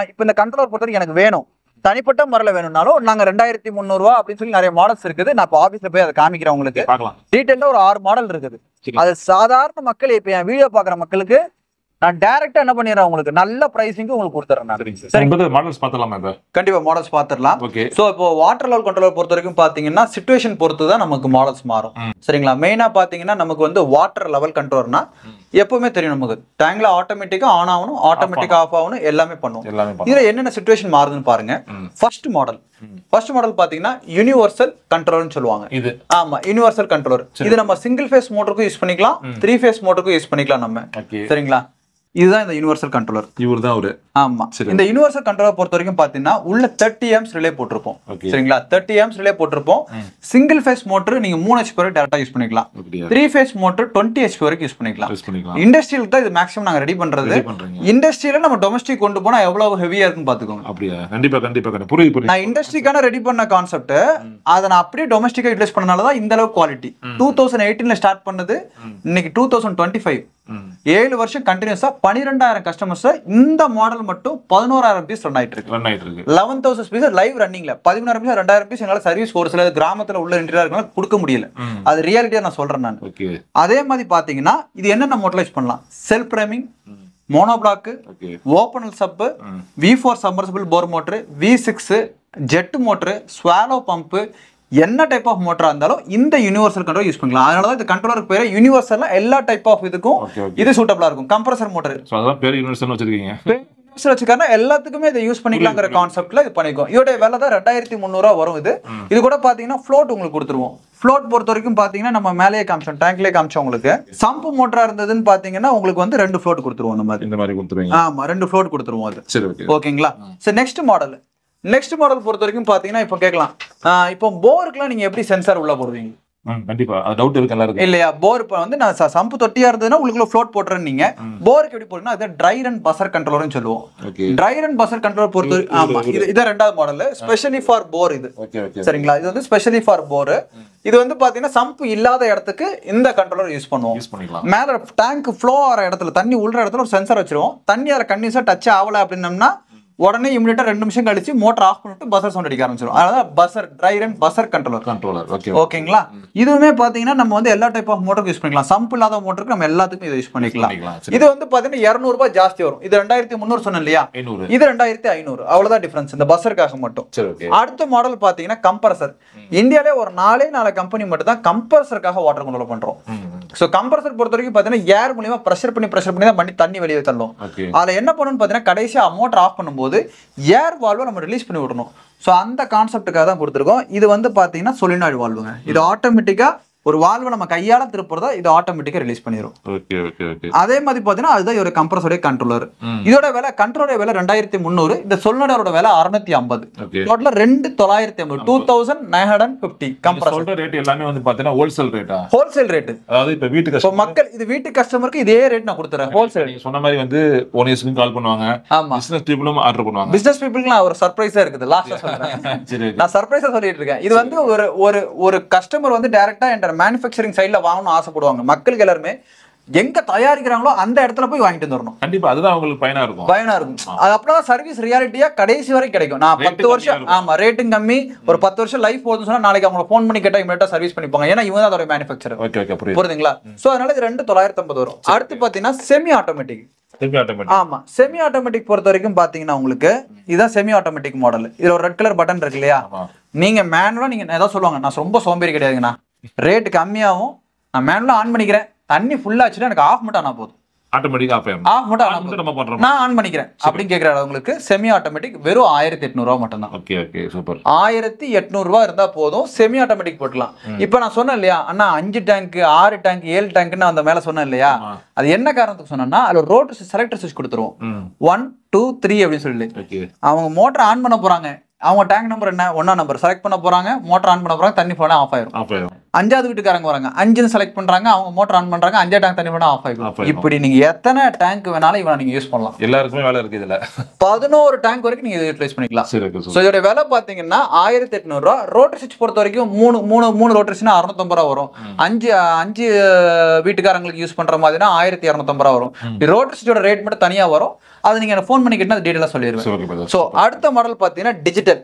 Speaker 2: இப்போ இந்த கண்ட்ரோலர் பொறுத்த வரைக்கும் எனக்கு வேணும், தனிப்பட்ட முறையில் வேணும்னாலும் நாங்க 2,300 ரூபா அப்படின்னு சொல்லி நிறைய மாடல்ஸ் இருக்குது. நான் இப்போ ஆஃபீஸ்ல போய் அதை காமிக்கிறேன் உங்களுக்கு. டீட்டெயிலா ஒரு 6 மாடல் இருக்குது. அது சாதாரண மக்கள் இப்போ என் வீடியோ பாக்குற மக்களுக்கு நான் டைரக்டா என்ன பண்ணிடுறேன், உங்களுக்கு நல்ல பிரைசிங்க்கு உங்களுக்கு கொடுத்துறேன்.
Speaker 1: மாடல்ஸ் பார்த்தலாமா?
Speaker 2: கண்டிப்பா மாடல்ஸ் பார்த்துடலாம். சோ இப்போ வாட்டர் லெவல் கண்ட்ரோலர் பொறுத்த வரைக்கும் பாத்தீங்கன்னா சிச்சுவேஷன் பொறுத்து தான் நமக்கு மாடல்ஸ் மாறும். சரிங்களா? மெயினா பாத்தீங்கன்னா நமக்கு வந்து வாட்டர் லெவல் கண்ட்ரோலர்னா எப்பவுமே தெரியும், நமக்கு டேங்க்ல ஆட்டோமேட்டிக்கா ஆன் ஆகணும், ஆட்டோமேட்டிக்கா ஆஃப் ஆகணும், எல்லாமே பண்ணும். இதுல என்னென்ன சிச்சுவேஷன் மாறுதுன்னு பாருங்க. ஃபர்ஸ்ட் மாடல் பாத்தீங்கன்னா யூனிவர்சல் கண்ட்ரோலர்னு சொல்லுவாங்க. இது ஆமா யூனிவர்சல் கண்ட்ரோலர். இது நம்ம சிங்கிள் ஃபேஸ் மோட்டருக்கும் யூஸ் பண்ணிக்கலாம், 3 ஃபேஸ் மோட்டருக்கும் யூஸ் பண்ணிக்கலாம் நம்ம. சரிங்களா? இதுதான் இந்த யூனிவர்சல் கண்ட்ரோலர். இவர்தான் அவரு. ஆமா. இந்த யூனிவர்சல் கண்ட்ரோலர் பொறுத்த வரைக்கும் பாத்தீங்கன்னா உள்ள 30 amps ரிலே போட்டிருப்போம். சரிங்களா? 30 amps ரிலே போட்டிருப்போம். சிங்கிள் ஃபேஸ் மோட்டர் நீங்க 3 HP வரை டைரக்டா யூஸ் பண்ணிக்கலாம். 3 ஃபேஸ் மோட்டர் 20 HP வரைக்கும் யூஸ் பண்ணிக்கலாம். இண்டஸ்ட்ரியல் தான் இது மேக்ஸிமம் நாங்க ரெடி பண்றது. இண்டஸ்ட்ரியல நம்ம டொமஸ்டிக் கொண்டு போனா எவ்வளவு ஹெவியா இருக்குன்னு பாத்துக்கோங்க. அப்படியே கண்டிப்பா புரியுது. நான் இண்டஸ்ட்ரிக்கான ரெடி பண்ண கான்செப்ட் அதை நான் அப்படியே டொமஸ்டிக்கா யூட்டிலைஸ் பண்ணனால தான் இந்த அளவுக்கு குவாலிட்டி. 2018ல ஸ்டார்ட் பண்ணது, இன்னைக்கு 2025 7 வருஷம் கண்டினியூஸா 12,000 கஸ்டமர்ஸ் இந்த மாடல் மட்டும் 11,000 பீஸ் ரன் ஆயிட்டு இருக்கு. 11,000 பீஸ் லைவ் ரன்னிங்ல 11,000 பீஸ் 2,000 பீஸ் எங்களால சர்வீஸ் ஒரு சில கிராமத்துல உள்ள இன்டீரியர் இருக்கனால கொடுக்க முடியல. அது ரியாலிட்டியா நான் சொல்றேன் நான். அதே மாதிரி பாத்தீங்கன்னா இது என்னென்ன மாடலைஸ் பண்ணலாம், self priming, monoblock, openwell sub, V4 submersible bore motor, V6 jet motor, shallow pump, என்ன டைப் ஆஃப் மோட்டரா இருந்தாலும் இந்த யூனிவர்சல் கண்ட்ரோல் யூஸ் பண்ணலாம். அதனால தான் இந்த கண்ட்ரோலர் பேரு யூனிவர்சல்ல எல்லா டைப் ஆஃப் இதுக்கும் இது சூட்டபிளா இருக்கும். கம்ப்ரசர் மோட்டர், சோ அதான் பேரு யூனிவர்சல் வச்சிருக்கீங்க. யூனிவர்சல் வச்சிருக்காங்க, எல்லாத்துக்குமே இதை யூஸ் பண்ணிக்கலாம்ங்கற கான்செப்ட்ல இது பண்ணிக்கோ. இதோட விலை தான் 2,300 ரூபாய் வரும். இது கூட பாத்தீங்கன்னா ஃப்ளோட் உங்களுக்கு கொடுத்துருவோம். ஃப்ளோட் பொறுத்த வரைக்கும் பாத்தீங்கன்னா நம்ம மேலேயே காமிச்சோம், டேங்க்லயே காமிச்சோம். உங்களுக்கு சம்ப் மோட்டரா இருந்ததுன்னு பாத்தீங்கன்னா உங்களுக்கு வந்து 2 ஃப்ளோட் கொடுத்துருவோம். இந்த மாதிரி கொடுத்துருவீங்க. ஆமா 2 ஃப்ளோட் கொடுத்துருவோம். அது சரி ஓகேங்களா? சரி நெக்ஸ்ட் மாடல் பொறுத்த வரைக்கும் பாத்தீங்கன்னா இப்போ கேட்கலாம், இப்போ போருக்குலாம் நீங்க எப்படி சென்சார் உள்ள போடுவீங்க?
Speaker 1: கண்டிப்பா அது டவுட் இருக்கு எல்லாருக்கும்
Speaker 2: இல்லையா? போர் வந்து நான் சம்பு தொட்டியா இருந்ததுன்னா உங்களுக்கு ஃப்ளோட் போட்டுறேன். நீங்க போருக்கு எப்படி போடுறீங்கன்னா அது ட்ரை ரன் பசர் கண்ட்ரோலர்னு சொல்லுவோம். ட்ரை ரன் பசர் கண்ட்ரோலர் பொறுத்த ஆமா இது ரெண்டாவது மாடல், ஸ்பெஷலி ஃபார் போர். இது சரிங்களா? இது வந்து ஸ்பெஷலி ஃபார் போர். இது வந்து பாத்தீங்கன்னா சம்பு இல்லாத இடத்துக்கு இந்த கண்ட்ரோலர் யூஸ் பண்ணுவோம். மேல டேங்க் ஃப்ளோ ஆகிற இடத்துல, தண்ணி உள்ள இடத்துல ஒரு சென்சார் வச்சிருவோம். தண்ணி அதில் கண்டினியூஸா டச் ஆகல அப்படின்னம்னா உடனே இமிடியேட்டா 2 நிமிஷம் கழிச்சு மோட்டர் ஆஃப் பண்ணிட்டு பசர் சவுண்ட் அடிக்க ஆரம்பிச்சிடும். அதனால பசர் ட்ரை ரன் பசர் கண்ட்ரோலர். ஓகேங்களா? இதுவுமே பாத்தீங்கன்னா நம்ம வந்து எல்லா டைப் ஆஃப் மோட்டருக்கு யூஸ் பண்ணிக்கலாம். சம்ப் இல்லாத மோட்டருக்கு நம்ம எல்லாத்துக்கும் இதை யூஸ் பண்ணிக்கலாம். இது வந்து பாத்தீங்கன்னா 200 ரூபாய் ஜாஸ்தி வரும். இது 2,300 சொன்னேன் இல்லையா? இது 2,500. அவ்வளவுதான் டிஃபரன்ஸ் இந்த பசருக்காக மட்டும். அடுத்த மாடல் பாத்தீங்கன்னா கம்ப்ரசர். இந்தியாவிலே ஒரு 4 கம்பெனி மட்டும் தான் கம்ப்ரசருக்காக வாட்டர் கண்ட்ரோல் பண்றோம். சோ கம்ப்ரசர் பொறுத்த வரைக்கும் பாத்தீங்கன்னா ஏர் மூலமா பிரஷர் பண்ணி தான் பண்ணி தண்ணி வெளியே தள்ளும். அதுல என்ன பண்ணணும்னு பாத்தீங்கன்னா கடைசியா மோட்டர் ஆஃப் பண்ணும்போது ஏர் வால்வை நம்ம ரிலீஸ் பண்ணி விடணும். ஸோ அந்த கான்செப்டுக்காக தான் கொடுத்துருக்கோம். இது வந்து பார்த்தீங்கன்னா சொலினாய்டு வால்வுங்க. இது ஆட்டோமேட்டிக்காக ஒரு வால்வை நம்ம கையால திருப்புறதா இது ஆட்டோமேட்டிக்கா ரிலீஸ் பண்ணிரும்.
Speaker 1: Okay okay okay.
Speaker 2: அதே மாதிரி பாத்தீங்கன்னா அதுதான் ஒரு கம்ப்ரஸோட கண்ட்ரோலர். இதோட விலை கண்ட்ரோலோட விலை 2300, இந்த சொலினாய்டோட விலை 650. டோட்டலா 2950 2950 கம்ப்ரஸர்.
Speaker 1: சொல்ற ரேட் எல்லாமே வந்து பாத்தீங்கன்னா ஹோல்சேல் ரேட்டா? Wholesale
Speaker 2: rate.
Speaker 1: அதாவது இப்ப வீட்டுக்கு
Speaker 2: மக்கள் இது வீட்டு கஸ்டமருக்கு இதே ரேட் நான் கொடுத்துறேன் ஹோல்சேல்.
Speaker 1: நீங்க சொன்ன மாதிரி வந்து ஓனர்ஸ்க்கு கால் பண்ணுவாங்க, பிசினஸ் பீப்பிளும் ஆர்டர் பண்ணுவாங்க.
Speaker 2: பிசினஸ் பீப்பிளுக்கு ஒரு சர்ப்ரைஸா இருக்குது. லாஸ்டா சொல்றேன், நான் சர்ப்ரைஸா சொல்லிட்டு இருக்கேன். இது வந்து ஒரு கஸ்டமர் வந்து டைரக்டா என்ற மேனுஃபேக்சரிங் சைட்ல வாங்கணும்னு ஆசைப்படுவாங்க. மக்களுக்கு எல்லாருமே எங்க தயாரிக்கிறாங்களோ அந்த இடத்துல போய் வாங்கிட்டு வந்துடணும்.
Speaker 1: கண்டிப்பா அதுதான் அவங்களுக்கு பயனா இருக்கும்.
Speaker 2: அது அப்பதான் சர்வீஸ் ரியாலிட்டியா கடைசி வரை கிடைக்கும். நான் 10 வருஷம் ஆமா ரேட்டிங் கம்மி, ஒரு 10 வருஷம் லைஃப் போகுதுன்னு சொன்னா நாளைக்கு அவங்க ஃபோன் பண்ணி கேட்டா இமிடியேட்டா சர்வீஸ் பண்ணிப்பாங்க. ஏன்னா இவங்க தான் அதோட மேனுஃபேக்சரர்.
Speaker 1: ஓகே ஓகே
Speaker 2: புரியுதுங்களா? சோ அதனால இது 2950 வரும். அடுத்து பாத்தீங்கன்னா செமி ஆட்டோமேட்டிக். ஆமா செமி ஆட்டோமேட்டிக் பொறுத்த வரைக்கும் பாத்தீங்கன்னா உங்களுக்கு இதான் செமி ஆட்டோமேட்டிக் மாடல். இதுல ஒரு ரெட் கலர் பட்டன் இருக்கு இல்லையா? நீங்க மேனுவலா நீங்க ஏதாவது சொல்லுவாங்க, நான் ரொம்ப சோம்பேறி கிடையாதுங்கண்ணா, ரேட் கம்மியாகும், நான் மேனுவலா ஆன் பண்ணிக்கிறேன், தண்ணி ஃபுல்லா ஆச்சுன்னா எனக்கு ஆஃப் மட்டும் ஆனா போதும்,
Speaker 1: ஆட்டோமேட்டிக்கா ஆஃப் மட்டும் நம்ம பண்றோம்,
Speaker 2: நான் ஆன் பண்ணிக்கிறேன் அப்படின்னு கேக்குறாங்க. உங்களுக்கு செமி ஆட்டோமேட்டிக் வெறும் 1800 ரூபாய் மட்டும் தான்.
Speaker 1: Okay okay super.
Speaker 2: 1800 ரூபாய் இருந்தா போதும், செமி ஆட்டோமேட்டிக் போட்டுலாம். இப்போ நான் சொன்னேன் இல்லையா அண்ணா 5 டேங்க் 6 டேங்க் 7 டேங்க்னு அந்த மேல சொன்னேன் இல்லையா, அது என்ன காரணத்துக்கு சொன்னா அதுல ரோட்டர் செலக்டர் சுவிட்ச் கொடுத்துருவோம். 1 2 3 அப்படின்னு சொல்லி அவங்க மோட்டர் ஆன் பண்ண போறாங்க, அவங்க டேங்க் நம்பர் என்ன 1ஆம் நம்பர் செலக்ட் பண்ண போறாங்க, மோட்டர் ஆன் பண்ண போறாங்க, தண்ணி போனா ஆஃப் ஆயிரும். 5வது வீட்டுக்காரங்க வராங்க, 5ன்னு செலக்ட் பண்றாங்க, அவங்க மோட்டர் ஆன் பண்றாங்க, 5 டேங்க் தண்ணி போனா ஆஃப் ஆயிரும். இப்படி நீங்க எத்தனை டேங்க் வேணாலும் இவனை நீங்க யூஸ் பண்ணலாம்.
Speaker 1: எல்லாருக்குமே வேலை இருக்கு இதுல.
Speaker 2: 11 டேங்க் வரைக்கும் நீங்க யூட்டிலைஸ் பண்ணிக்கலாம். சோ இதோட விலை பாத்தீங்கன்னா 1800 ரூபாய். ரோட்டர் ஸ்விட்ச் பொறுத்த வரைக்கும் 3 ரோட்டர் ஸ்விட்ச்னா 650 ரூபாய் வரும். 5 வீட்டுக்காரங்களுக்கு யூஸ் பண்ற மாதிரினா 1250 ரூபாய் வரும். ரோட்டர் ஸ்விட்சோட ரேட் மட்டும் தனியா வரும், அது நீங்க ஃபோன் பண்ணி கேட்டா டீடைலா சொல்லிடுவேன். சோ அடுத்த மாடல் பாத்தீங்கன்னா டிஜிட்டல்.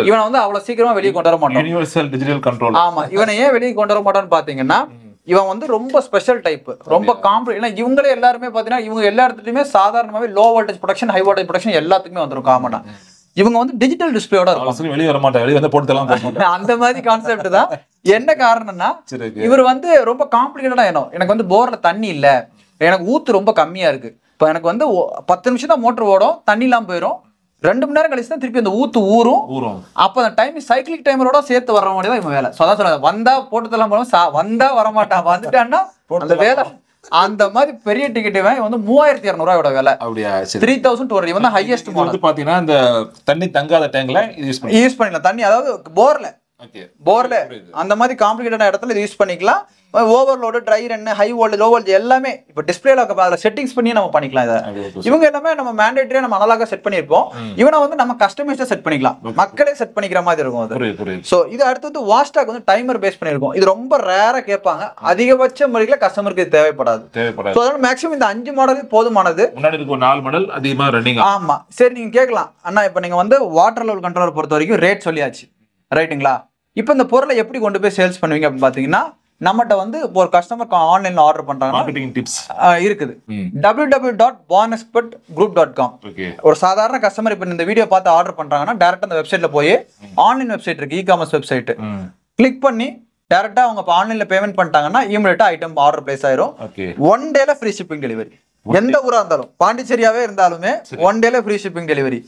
Speaker 2: இவனை வந்து அவ்வளவு சீக்கிரமா வெளியே கொண்டு வர மாட்டோம்.
Speaker 1: Universal digital control.
Speaker 2: ஆமா, இவனை ஏன் வெளியே கொண்டு வர மாட்டான்னு பாத்தீங்கன்னா இவன் வந்து ரொம்ப ஸ்பெஷல் டைப், ரொம்ப ஏன்னா இவங்களே எல்லாருமே பாத்தீங்கன்னா இவங்க எல்லா இடத்துலயுமே சாதாரணமாவே low voltage protection high voltage protection எல்லாத்துக்குமே வந்துரும் காமனா. இவங்க வந்து டிஜிட்டல் டிஸ்பிளேயோட இருக்கும்,
Speaker 1: வெளியே வர மாட்டாங்க, வெளியே வந்து போட்டுலாம்
Speaker 2: அந்த மாதிரி கான்செப்ட் தான். என்ன காரணம்னா இவர் வந்து ரொம்ப காம்ப்ளிகேட்டடா எனக்கு வந்து போர்ல தண்ணி இல்ல, எனக்கு ஊத்து ரொம்ப கம்மியா இருக்கு, இப்போ எனக்கு வந்து 10 நிமிஷம் தான் மோட்டர் ஓடும், தண்ணி இல்லாம போயிடும், 2 மணி நேரம் கழிச்சு தான் திருப்பி அந்த ஊத்து ஊறும். அப்ப அந்த டைம் சைக்கிளிக் டைமரோட சேர்த்து வர மாதிரி தான் இவன் வேலை. அதான் சொல்ல வந்தா போட்டுதெல்லாம் போனோம், வந்தா வரமாட்டான், வந்துட்டான்னா அந்த வேலை. அந்த மாதிரி பெரிய டிக்கெட் வந்து 3200 ரூபாயோட விலை. அப்படியா? 3200. இவன் தான் ஹையஸ்ட் மாடல்.
Speaker 1: பாத்தீங்கன்னா இந்த தண்ணி தங்காத டேங்க்ல
Speaker 2: யூஸ் பண்ணிக்கலாம். தண்ணி அதாவது போர்ல அந்த மாதிரி காம்ப்ளிகேட்டட் இடத்துல இது யூஸ் பண்ணிக்கலாம். Overload, try run, high voltage, low voltage எல்லாமே இப்போ டிஸ்பிளேல அதில் செட்டிங்ஸ் பண்ணி நம்ம பண்ணிக்கலாம். இதை இவங்க எல்லாமே நம்ம மேண்டேட்டரியா நம்ம அனலாக செட் பண்ணியிருப்போம். இவனை வந்து நம்ம கஸ்டமைஸா செட் பண்ணிக்கலாம், மக்களே செட் பண்ணிக்கிற மாதிரி இருக்கும் அது. ஸோ இது அடுத்தது வாஸ்டாக் வந்து டைமர் பேஸ் பண்ணியிருக்கோம். இது ரொம்ப ரேரா கேட்பாங்க, அதிகபட்ச முறையில் கஸ்டமருக்கு இது தேவைப்படாது. ஸோ அதனால மேக்ஸிமம் இந்த 5 மாடல் போதுமானது.
Speaker 1: முன்னாடி இருக்கு 4 மாடல் அதிகமாக ரன்னிங்.
Speaker 2: ஆமா சரி, நீங்க கேட்கலாம் அண்ணா இப்போ நீங்க வந்து வாட்டர் லெவல் கண்ட்ரோலர் பொறுத்த வரைக்கும் ரேட் சொல்லியாச்சு ரைட்டுங்களா, இப்போ இந்த பொருளை எப்படி கொண்டு போய் சேல்ஸ் பண்ணுவீங்க அப்படின்னு பாத்தீங்கன்னா நம்மகிட்ட வந்து ஒரு கஸ்டமர் ஆன்லைன்ல ஆர்டர் பண்றாங்க, மார்க்கெட்டிங் டிப்ஸ் இருக்குது. www.bonexpertgroup.com. ஒரு சாதாரண கஸ்டமர் இப்போ இந்த வீடியோ பார்த்து ஆர்டர் பண்றாங்கன்னா டைரக்டா அந்த வெப்சைட்ல போய் ஆன்லைன் வெப்சைட் இருக்கு, இ-காமர்ஸ் வெப்சைட், கிளிக் பண்ணி டைரக்டா அவங்க ஆன்லைன்ல பேமெண்ட் பண்ணிட்டாங்கன்னா இமிடியேட்டா ஐட்டம் ஆர்டர் பிளேஸ் ஆயிரும். 1 டேல ஃப்ரீ ஷிப்பிங் டெலிவரி. எந்த ஊரா இருந்தாலும், பாண்டிச்சேரியாவே இருந்தாலுமே 1 டேல ஃப்ரீ ஷிப்பிங் டெலிவரி.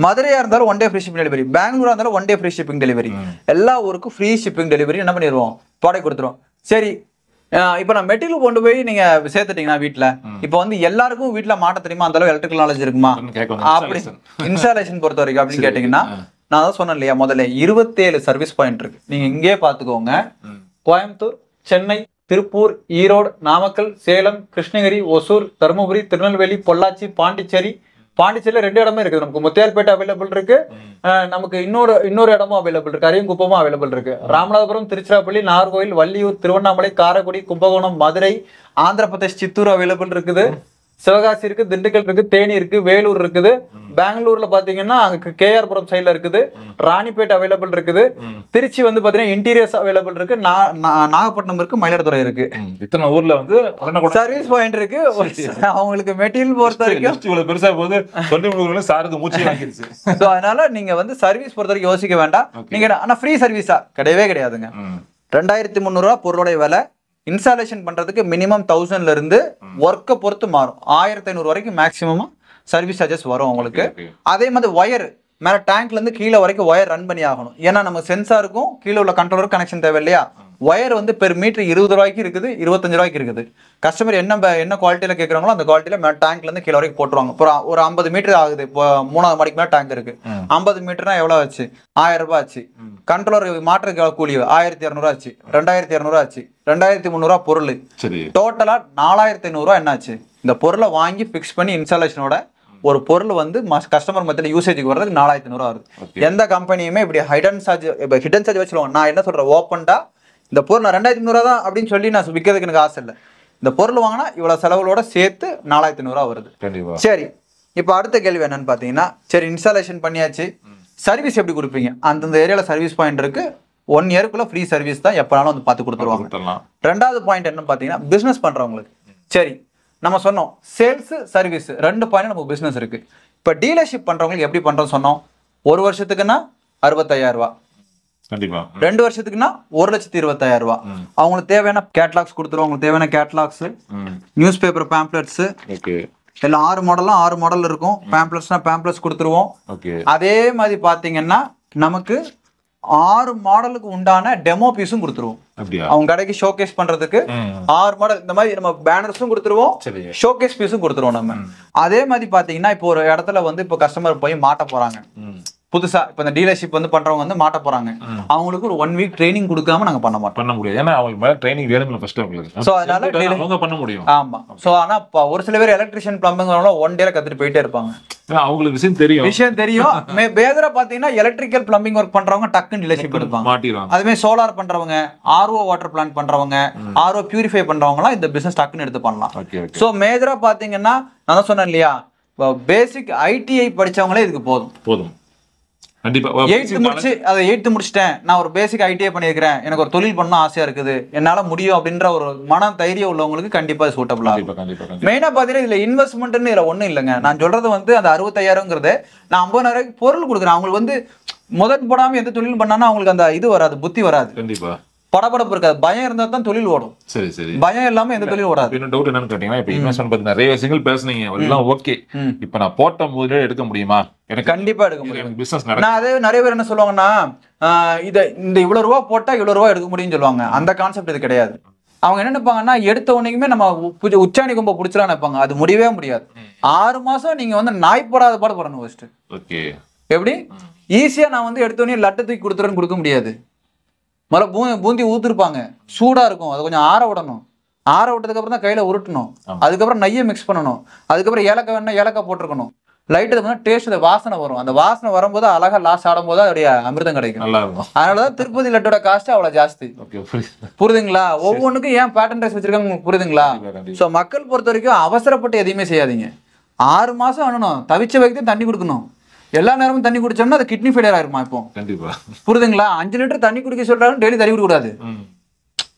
Speaker 2: மதுரையா இருந்தாலும் 1 டே ஃப்ரீ ஷிப்பிங் டெலிவரி. பெங்களூரா இருந்தாலும் 1 டே ஃப்ரீ ஷிப்பிங் டெலிவரி. எல்லா ஊருக்கும் ஃப்ரீ ஷிப்பிங் டெலிவரி என்ன பண்ணிடுவோம், ப்ராடக்ட் கொடுத்துருவோம். சரி, இப்போ நான் மெட்டீரியல் கொண்டு போய் நீங்க சேர்த்துட்டீங்கன்னா வீட்டுல, இப்போ வந்து எல்லாருக்கும் வீட்டுல மாட்ட தெரியுமா, அந்த அளவு எலக்ட்ரிக்கல் நாலேஜ் இருக்குமா, அப்படி இன்ஸ்டாலேஷன் பொறுத்த வரைக்கும் அப்படின்னு கேட்டீங்கன்னா நான் தான் சொன்னேன் இல்லையா, முதல்ல 27 சர்வீஸ் பாயிண்ட் இருக்கு. நீங்க இங்கே பாத்துக்கோங்க. கோயம்புத்தூர், சென்னை, திருப்பூர், ஈரோடு, நாமக்கல், சேலம், கிருஷ்ணகிரி, ஒசூர், தருமபுரி, திருநெல்வேலி, பொள்ளாச்சி, பாண்டிச்சேரியில 2 இடமே இருக்குது. நமக்கு முத்தியால்பேட்டை அவைலபிள் இருக்கு, நமக்கு இன்னொரு இடமும் அவைலபிள் இருக்கு, அரியங்குப்பமும் அவைலபிள் இருக்கு. ராமநாதபுரம், திருச்சிராப்பள்ளி, நாகர்கோவில், வள்ளியூர், திருவண்ணாமலை, காரைக்குடி, கும்பகோணம், மதுரை, ஆந்திர பிரதேஷ், சித்தூர் அவைலபிள் இருக்குது. சிவகாசி இருக்கு, திண்டுக்கல் இருக்கு, தேனி இருக்கு, வேலூர் இருக்குது. பெங்களூர்ல பாத்தீங்கன்னா அங்க கேஆர்புரம் சைட்ல இருக்குது, ராணிப்பேட்டை அவைலபிள் இருக்குது. திருச்சி வந்து பாத்தீங்கன்னா இன்டீரியர்ஸ் அவைலபிள் இருக்கு, நாகப்பட்டினம் இருக்கு, மயிலாடுதுறை இருக்கு.
Speaker 1: இத்தனை ஊர்ல வந்து
Speaker 2: சர்வீஸ் பாயிண்ட் இருக்கு. அவங்களுக்கு மெட்டீரியல் பொறுத்த வரைக்கும்
Speaker 1: இவ்வளவு பெருசா போது சொல்லி சாருக்கு மூச்சு வாங்கிடுச்சு.
Speaker 2: சோ அதனால நீங்க வந்து சர்வீஸ் பொறுத்த வரைக்கும் யோசிக்க வேண்டாம். நீங்க ஆனா ஃப்ரீ சர்வீஸா கிடையவே கிடையாதுங்க. 2300 ரூபாய் பொருளுடைய விலை. இன்ஸ்டாலேஷன் பண்றதுக்கு மினிமம் 1000ல இருந்து ஒர்க்கை பொறுத்து மாறும். 1500 வரைக்கும் மேக்ஸிமம் சர்வீஸ் சார்ஜஸ் வரும் உங்களுக்கு. அதே மாதிரி ஒயர் மேல டேங்க்ல இருந்து கீழே வரைக்கும் ஒயர் ரன் பண்ணி ஆகணும். ஏன்னா நம்ம சென்சாருக்கும் கீழே உள்ள கண்ட்ரோலர் கனெக்ஷன் தேவை இல்லையா, ஒயர் வந்து பெர் மீட்டர் 20 ரூபாய்க்கு இருக்குது, 25 ரூபாய்க்கு இருக்குது. கஸ்டமர் என்ன குவாலிட்டியில கேட்குறாங்களோ அந்த குவாலிட்டியில டேங்க்ல இருந்து கீழே வரைக்கும் போட்டுருவாங்க. இப்போ ஒரு 50 மீட்டர் ஆகுது, இப்போ 3வது மாடிக்கு மேலே டேங்க் இருக்கு. 50 மீட்டர்னா எவ்வளோ ஆச்சு? 1000 ரூபாய் ஆச்சு. கண்ட்ரோலர் மாற்று கூலி 1200 ஆச்சு, 2200 ஆச்சு, 2300 பொருள், டோட்டலா 4500 என்ன ஆச்சு? இந்த பொருளை வாங்கி பிக்ஸ் பண்ணி இன்ஸ்டாலேஷனோட ஒரு பொருள் வந்து கஸ்டமர் மத்தியில் யூசேஜுக்கு வர்றதுக்கு 4500 வருது. எந்த கம்பெனியுமே இப்படி ஹிடன் சார்ஜ் வச்சுருவாங்க. நான் என்ன சொல்றேன், ஓப்பன்டா இந்த பொருள் நான் 2500 தான் அப்படின்னு சொல்லி நான் விற்கிறதுக்கு எனக்கு ஆசை இல்லை. இந்த பொருள் வாங்கினா இவ்வளவு செலவுகளோட சேர்த்து 4500 வருது. சரி, இப்போ அடுத்த கேள்வி என்னன்னு பாத்தீங்கன்னா, சரி இன்ஸ்டாலேஷன் பண்ணியாச்சு, சர்வீஸ் எப்படி கொடுப்பீங்க? அந்தந்த ஏரியாவில் சர்வீஸ் பாயிண்ட் இருக்கு, 1 இயருக்குள்ள ஃப்ரீ சர்வீஸ் தான், எப்பனாலும் வந்து பார்த்து கொடுத்துருவாங்க. 2வது பாயிண்ட் என்னன்னு பாத்தீங்கன்னா, பிசினஸ் பண்றவங்களுக்கு. சரி, நம்ம சொன்னோம் சேல்ஸ் சர்வீஸ் 2 பாயிண்ட் நமக்கு பிசினஸ் இருக்கு. இப்போ டீலர்ஷிப் பண்றவங்களுக்கு எப்படி பண்றோம் சொன்னோம்? 1 வருஷத்துக்குன்னா 65000 ரூபாய், 2 வருஷத்துக்குன்னா 1,25,000 ரூபாய். அவங்களுக்கு தேவையான கேட்லாக்ஸ் கொடுத்துருவோம். அவங்களுக்கு தேவையான கேட்லாக்ஸ், நியூஸ் பேப்பர், பேம்ப்ளெட்ஸ், எல்லாம் 6 மாடல் இருக்கும். பேம்ப்ளெட்ஸ்னா பேம்ப்ளெட்ஸ் கொடுத்துருவோம். அதே மாதிரி பாத்தீங்கன்னா நமக்கு 6 மாடலுக்கு உண்டான டெமோ பீஸும் கொடுத்துருவோம். அவங்க கடைக்கு ஷோகேஸ் பண்றதுக்கு 6 மாடல் இந்த மாதிரி நம்ம பேனர்ஸும் கொடுத்துருவோம், ஷோகேஸ் பீஸும் கொடுத்துருவோம் நம்ம. அதே மாதிரி பாத்தீங்கன்னா இப்போ ஒரு இடத்துல வந்து இப்போ கஸ்டமர் போய் மாட்ட போறாங்க புதுசா, இப்ப இந்த டீலர்ஷிப் வந்து பண்றவங்க வந்து மாட்ட போறாங்க, அவங்களுக்கு ஒரு 1 வீக் ட்ரைனிங் கொடுக்காம நாங்க பண்ண முடியாது. ஏன்னா அவங்களுக்கு மேல ட்ரைனிங் வேணும்ல ஃபர்ஸ்ட் அவங்களுக்கு. சோ அதனால அவங்க பண்ண முடியும். ஆமா. சோ ஆனா ஒரு சில பேர் எலக்ட்ரிஷியன் பிளம்பிங் வரவங்க 1 டேல கத்துட்டு போயிட்டே இருப்பாங்க. அவங்களுக்கு விஷயம் தெரியும். பேதரா பாத்தீங்கன்னா எலக்ட்ரிக்கல் பிளம்பிங் ஒர்க் பண்றவங்க டக்குன்னு டீலர்ஷிப் எடுப்பாங்க, மாட்டிடுவாங்க. அதுமே சோலார் பண்றவங்க, ஆர்ஓ வாட்டர் பிளான்ட் பண்றவங்க, ஆர்ஓ பியூரிஃபை பண்றவங்க எல்லாம் இந்த பிசினஸ் டக்குன்னு எடுத்து பண்ணலாம். சோ மேஜரா பாத்தீங்கன்னா நான் தான் சொன்னேன் இல்லையா, பேசிக் ஐடிஐ படிச்சவங்களே இதுக்கு போதும். கண்டிப்பா 8th முடிச்சிட்டேன், நான் ஒரு பேசிக் ஐடிஐ பண்ணியிருக்கிறேன், எனக்கு ஒரு தொழில் பண்ண ஆசையா இருக்குது, என்னால முடியும் அப்படின்ற ஒரு மன தைரியம் உள்ளவங்களுக்கு கண்டிப்பா சூட்டபிள் ஆகும். மெயினா பாத்தீங்கன்னா இதுல இன்வெஸ்ட்மெண்ட்னு இதுல ஒண்ணும் இல்லைங்க. நான் சொல்றது வந்து அந்த 65000ங்கிறது நான் 50000 பொருள் கொடுக்குறேன். அவங்களுக்கு வந்து முதல் போடாம எந்த தொழிலும் பண்ணாலும் அவங்களுக்கு அந்த இது வராது, புத்தி வராது, கண்டிப்பா படபடப்பு இருக்காது. பயம் இருந்தா தான் தொழில் ஓடும். சரி சரி, பயம் இல்லாம எந்த தொழில் ஓடாது. இன்னும் டவுட் என்னன்னு கேட்டீங்கன்னா, இப்ப இன்வெஸ்ட்மென்ட் பத்தி நிறைய விஷயங்கள் பேசுனீங்க, எல்லாம் ஓகே. இப்ப நான் போட்ட முதலீடு எடுக்க முடியுமா? எனக்கு கண்டிப்பா எடுக்க முடியும். பிசினஸ் நான் அதே நிறைய பேர் என்ன சொல்லுவாங்கன்னா, இந்த இவ்வளவு ரூபா போட்டா இவ்வளவு ரூபா எடுக்க முடியும்னு சொல்லுவாங்க. அந்த கான்செப்ட் இது கிடையாது. அவங்க என்ன நினைப்பாங்கன்னா, எடுத்த உடனேயுமே நம்ம உச்சாணி கொம்ப பிடிச்சலாம் நினைப்பாங்க. அது முடியவே முடியாது. 6 மாசம் நீங்க வந்து நாய் போடாத பாடு போடணும் ஃபர்ஸ்ட். ஓகே, எப்படி ஈஸியா நான் வந்து எடுத்த உடனே லட்டு தூக்கி கொடுத்துறேன்னு கொடுக்க முடியாது. முதல்ல பூந்தி ஊத்திருப்பாங்க, சூடா இருக்கும், அதை கொஞ்சம் ஆற விடணும். ஆற விட்டதுக்கு அப்புறம் தான் கையில உருட்டணும். அதுக்கப்புறம் நெய்யை மிக்ஸ் பண்ணணும். அதுக்கப்புறம் ஏலக்காய் வேணா ஏலக்காய் போட்டிருக்கணும். லைட்டு டேஸ்ட் வாசனை வரும். அந்த வாசனை வரும்போது அழகா லாஸ்ட் ஆடும் போது அதோடைய அமிர்தம் கிடைக்கும். அதனாலதான் திருப்பதி லட்டோட காஸ்ட் அவ்வளவு ஜாஸ்தி. புரியுதுங்களா? ஒவ்வொன்றுக்கும் ஏன் பேட்டன் ரைஸ் வச்சிருக்காங்க உங்களுக்கு புரியுதுங்களா? சோ மக்கள் பொறுத்த வரைக்கும் அவசரப்பட்டு எதையுமே செய்யாதீங்க. 6 மாசம் ஆனணும், தவிச்ச வைத்து தண்ணி கொடுக்கணும். எல்லா நேரமும் தண்ணி குடிச்சோம்னா அது கிட்னி ஃபெயிலியர் ஆயிருமா? இப்போ கண்டிப்பா புரியுதுங்களா? 5 லிட்டர் தண்ணி குடிக்க சொல்றாங்க, டெய்லி தண்ணி குடிக்க கூடாது.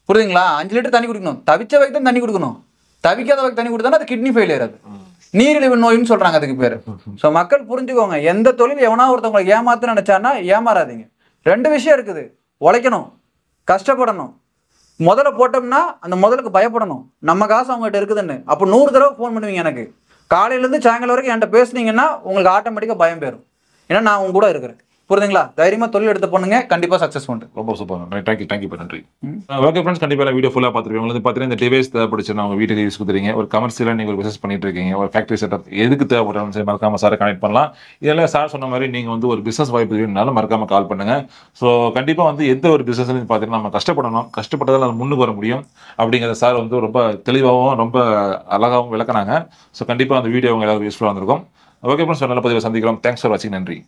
Speaker 2: புரியுதுங்களா? 5 லிட்டர் தண்ணி குடிக்கணும், தவிச்ச வைத்து தண்ணி கொடுக்கணும். தவிக்காத வைத்து தண்ணி கொடுத்தா அது கிட்னி ஃபெயிலியர், அது நீரிழிவு நோயின்னு சொல்றாங்க அதுக்கு பேரு. சோ மக்கள் புரிஞ்சுக்கோங்க, எந்த தொழில் எவனா ஒருத்தவங்களை ஏமாத்து நினைச்சானா ஏமாறாதீங்க. 2 விஷயம் இருக்குது, உழைக்கணும், கஷ்டப்படணும். முதல்ல போட்டோம்னா அந்த முதலுக்கு பயப்படணும். நம்ம காசு அவங்ககிட்ட இருக்குதுன்னு அப்போ 100 தடவை ஃபோன் பண்ணுவீங்க எனக்கு. காலையிலேருந்து சாயங்காலம் வரைக்கும் என்கிட்ட பேசுனீங்கன்னா உங்களுக்கு ஆட்டோமேட்டிக்காக பயம் போயிடும். ஏன்னா நான் உங்க கூட இருக்கிறேன். புரியுதுங்களா? தைரியமா தொழில் எடுத்து பண்ணுங்க, கண்டிப்பா சக்சஸ் பண்ணுங்க. ரொம்ப சூப்பர், தேங்க்யூ நன்றி. ஓகே ஃப்ரெண்ட்ஸ், கண்டிப்பா வீடியோ ஃபுல்லா பார்த்துருப்பீங்க. உங்களுக்கு பார்த்தீங்கன்னா இந்த டிவைஸ் தேவைப்படுச்சுன்னா அவங்க வீட்டுக்கு யூஸ் கொடுத்துறீங்க, ஒரு கமர்ஷியலாக நீங்கள் ஒரு பிசினஸ் பண்ணிட்டு இருக்கீங்க, ஒரு ஃபேக்டரி செட்டப் எதுக்கு தேவைப்பட்டாலும் சரி மறக்காம சாரை கனெக்ட் பண்ணலாம். இதெல்லாம் சார் சொன்ன மாதிரி நீங்கள் வந்து ஒரு பிசினஸ் வாய்ப்பு வேணும்னாலும் மறக்காம கால் பண்ணுங்க. ஸோ கண்டிப்பாக வந்து எந்த ஒரு பிசினஸ்லையும் பார்த்தீங்கன்னா நம்ம கஷ்டப்படணும், கஷ்டப்பட்டதால் அது முன்னுக்கு வர முடியும் அப்படிங்கிறத சார் வந்து ரொம்ப தெளிவாகவும் ரொம்ப அழகாகவும் விளக்குனாங்க. ஸோ கண்டிப்பாக அந்த வீடியோ அவங்க எல்லாரும் யூஸ்ஃபுல்லாக இருந்திருக்கும். ஓகே ஃப்ரெண்ட்ஸ், நல்ல பதிவை சந்திக்கிறோம். தேங்க்ஸ் ஃபார் வாட்சிங். நன்றி.